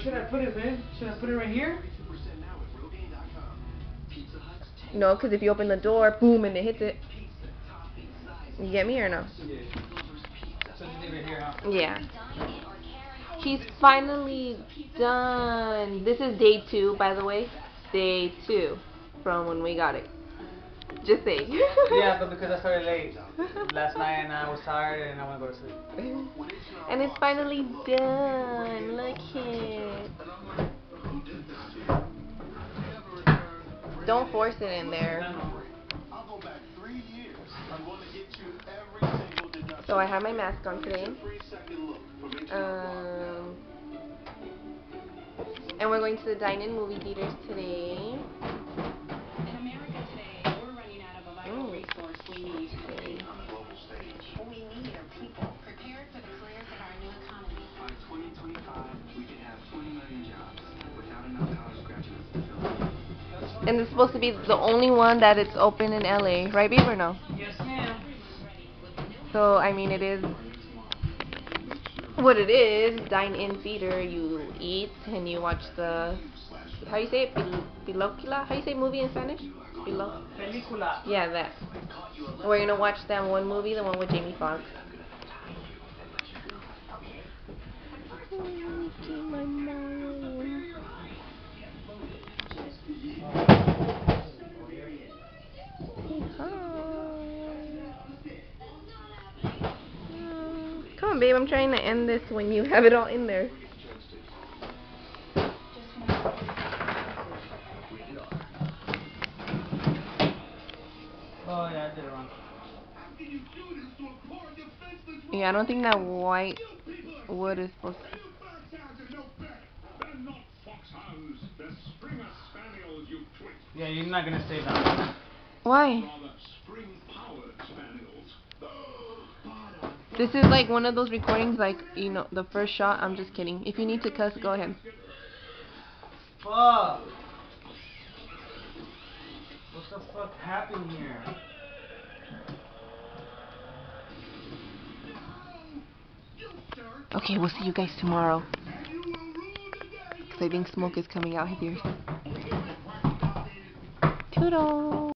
should I put it, babe? Should I put it right here? No, because if you open the door, boom, and it hits it. You get me or no? Yeah. So just leave it here, huh? Yeah. He's finally done. This is day 2, by the way. Day 2 from when we got it. Just saying. Yeah, but because I started late last night and I was tired and I want to go to sleep. And it's finally done. Look it. Don't force it in there. So I have my mask on today. And we're going to the dine-in movie theaters today. In America today, we're running out of a vital resource we need. We need our people prepared for the careers of our new economy. By 2025, we can have 20 million jobs without enough college graduates to fill them. And it's supposed to be the only one that it's open in LA, right, babe, or no? Yes, ma'am. So, I mean, it is what it is. Dine-in theater. You eat and you watch the, how you say it? Película? How you say movie in Spanish? Película. Yeah, that. We're gonna watch that one movie, the one with Jamie Foxx. Come on, babe, I'm trying to end this when you have it all in there. Oh, yeah, I did it wrong. Yeah, I don't think that white wood is supposed to... Yeah, you're not going to save that. Why? This is like one of those recordings, like, you know, the first shot. I'm just kidding. If you need to cuss, go ahead. Fuck! What the fuck happened here? Okay, we'll see you guys tomorrow. Because I think smoke is coming out here. Toodles!